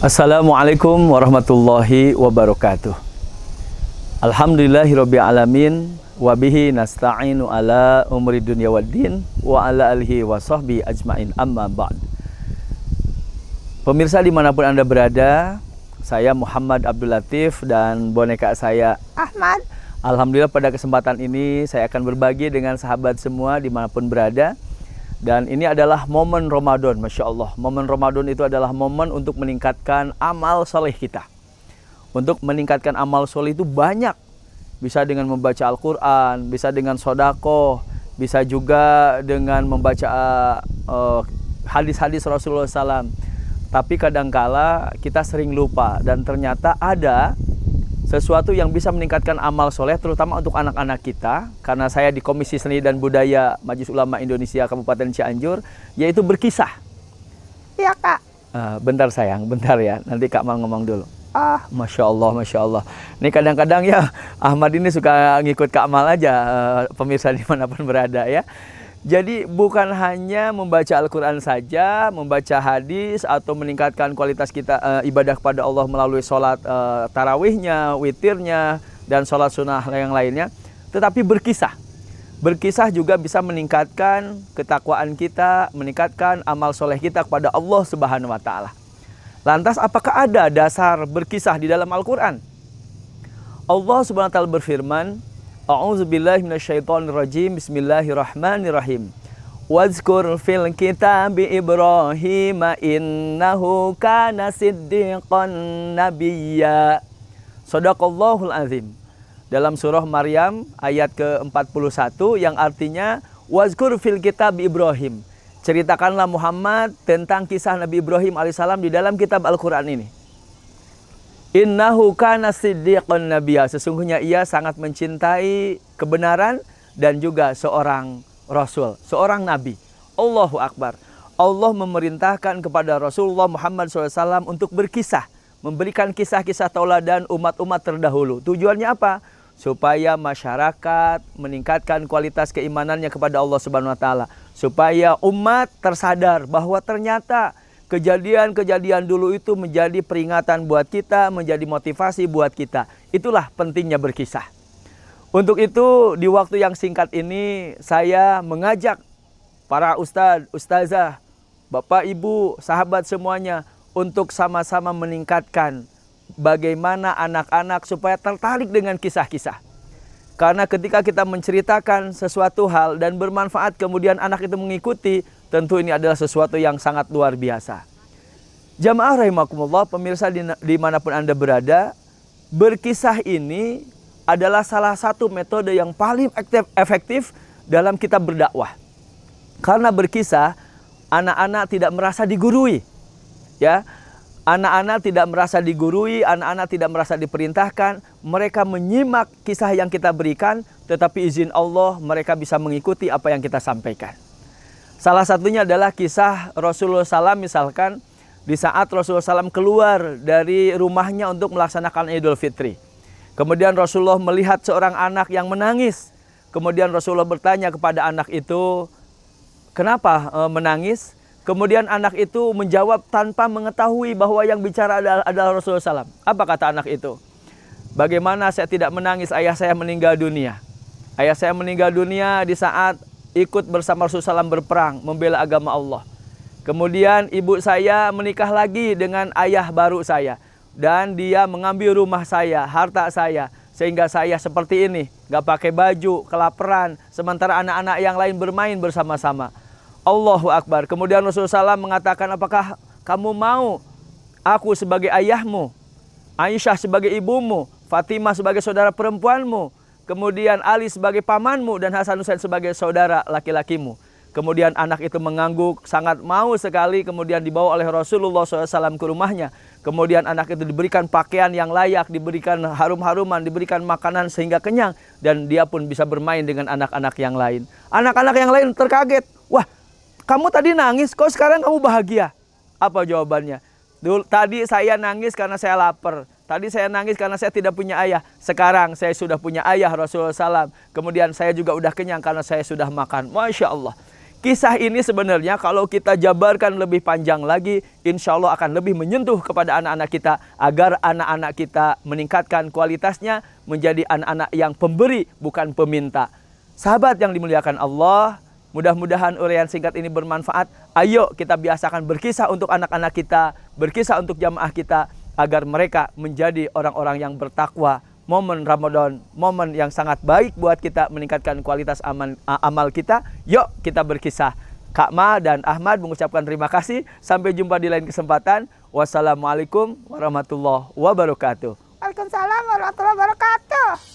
Assalamualaikum warahmatullahi wabarakatuh. Alhamdulillahirabbil alamin wa bihi nasta'inu ala umri dunya waddin wa ala alihi wa sahbihi ajmain amma ba'd. Pemirsa dimanapun Anda berada, saya Muhammad Abdul Latif dan boneka saya Ahmad. Alhamdulillah pada kesempatan ini saya akan berbagi dengan sahabat semua dimanapun berada. Dan ini adalah momen Ramadan, Masya Allah. Momen Ramadan itu adalah momen untuk meningkatkan amal soleh kita. Untuk meningkatkan amal soleh itu banyak. Bisa dengan membaca Al-Quran, bisa dengan sodako, bisa juga dengan membaca hadis-hadis Rasulullah SAW. Tapi kadangkala kita sering lupa dan ternyata ada sesuatu yang bisa meningkatkan amal soleh, terutama untuk anak-anak kita. Karena saya di Komisi Seni dan Budaya Majelis Ulama Indonesia Kabupaten Cianjur, yaitu berkisah. Iya Kak. Bentar sayang, bentar ya. Nanti Kak mau ngomong dulu. Masya Allah, Masya Allah. Ini kadang-kadang ya Ahmad ini suka ngikut Kak Amal aja, pemirsa dimanapun berada ya. Jadi bukan hanya membaca Al-Quran saja, membaca hadis atau meningkatkan kualitas kita ibadah kepada Allah melalui sholat tarawihnya, witirnya, dan sholat sunnah yang lainnya. Tetapi berkisah. Berkisah juga bisa meningkatkan ketakwaan kita, meningkatkan amal soleh kita kepada Allah Subhanahu wa Ta'ala. Lantas apakah ada dasar berkisah di dalam Al-Quran? Allah Subhanahu wa Ta'ala berfirman, A'udzubillahi minasyaitonirrajim. Bismillahirrahmanirrahim. Wazkur fil kitabi Ibrahim innahu kana siddiqan nabiyya. Shadaqallahul azim. Dalam surah Maryam ayat ke-41 yang artinya wazkur fil kitabi Ibrahim. Ceritakanlah Muhammad tentang kisah Nabi Ibrahim alaihissalam di dalam kitab Al-Quran ini. Innahu kana siddiqan nabiyya. Sesungguhnya ia sangat mencintai kebenaran dan juga seorang rasul, seorang nabi. Allahu Akbar. Allah memerintahkan kepada Rasulullah Muhammad SAW untuk berkisah, memberikan kisah-kisah tauladan umat-umat terdahulu. Tujuannya apa? Supaya masyarakat meningkatkan kualitas keimanannya kepada Allah Subhanahu wa Ta'ala. Supaya umat tersadar bahwa ternyata kejadian-kejadian dulu itu menjadi peringatan buat kita, menjadi motivasi buat kita. Itulah pentingnya berkisah. Untuk itu di waktu yang singkat ini saya mengajak para ustadz, ustazah, bapak, ibu, sahabat semuanya untuk sama-sama meningkatkan bagaimana anak-anak supaya tertarik dengan kisah-kisah. Karena ketika kita menceritakan sesuatu hal dan bermanfaat kemudian anak itu mengikuti, tentu ini adalah sesuatu yang sangat luar biasa. Jamaah rahimakumullah, pemirsa dimanapun Anda berada, berkisah ini adalah salah satu metode yang paling efektif dalam kita berdakwah. Karena berkisah, anak-anak tidak merasa digurui. Ya, anak-anak tidak merasa digurui, anak-anak tidak merasa diperintahkan. Mereka menyimak kisah yang kita berikan, tetapi izin Allah mereka bisa mengikuti apa yang kita sampaikan. Salah satunya adalah kisah Rasulullah SAW, misalkan di saat Rasulullah SAW keluar dari rumahnya untuk melaksanakan Idul Fitri. Kemudian Rasulullah melihat seorang anak yang menangis. Kemudian Rasulullah bertanya kepada anak itu, kenapa menangis? Kemudian anak itu menjawab tanpa mengetahui bahwa yang bicara adalah Rasulullah SAW. Apa kata anak itu? Bagaimana saya tidak menangis, ayah saya meninggal dunia. Ayah saya meninggal dunia di saat ikut bersama Rasulullah SAW berperang, membela agama Allah. Kemudian ibu saya menikah lagi dengan ayah baru saya. Dan dia mengambil rumah saya, harta saya. Sehingga saya seperti ini, gak pakai baju, kelaparan. Sementara anak-anak yang lain bermain bersama-sama. Allahu Akbar. Kemudian Rasulullah SAW mengatakan, apakah kamu mau aku sebagai ayahmu, Aisyah sebagai ibumu, Fatimah sebagai saudara perempuanmu, kemudian Ali sebagai pamanmu, dan Hasan Husain sebagai saudara laki-lakimu. Kemudian anak itu mengangguk, sangat mau sekali, kemudian dibawa oleh Rasulullah SAW ke rumahnya. Kemudian anak itu diberikan pakaian yang layak, diberikan harum-haruman, diberikan makanan sehingga kenyang. Dan dia pun bisa bermain dengan anak-anak yang lain. Anak-anak yang lain terkaget. Wah, kamu tadi nangis, kok sekarang kamu bahagia? Apa jawabannya? Tadi saya nangis karena saya lapar. Tadi saya nangis karena saya tidak punya ayah. Sekarang saya sudah punya ayah Rasulullah SAW. Kemudian saya juga udah kenyang karena saya sudah makan. Masya Allah. Kisah ini sebenarnya kalau kita jabarkan lebih panjang lagi, insya Allah akan lebih menyentuh kepada anak-anak kita, agar anak-anak kita meningkatkan kualitasnya menjadi anak-anak yang pemberi, bukan peminta. Sahabat yang dimuliakan Allah, mudah-mudahan uraian singkat ini bermanfaat. Ayo kita biasakan berkisah untuk anak-anak kita, berkisah untuk jamaah kita, agar mereka menjadi orang-orang yang bertakwa. Momen Ramadan, momen yang sangat baik buat kita meningkatkan kualitas amal kita. Yuk kita berkisah. Kak Ma dan Ahmad mengucapkan terima kasih. Sampai jumpa di lain kesempatan. Wassalamualaikum warahmatullahi wabarakatuh. Waalaikumsalam warahmatullahi wabarakatuh.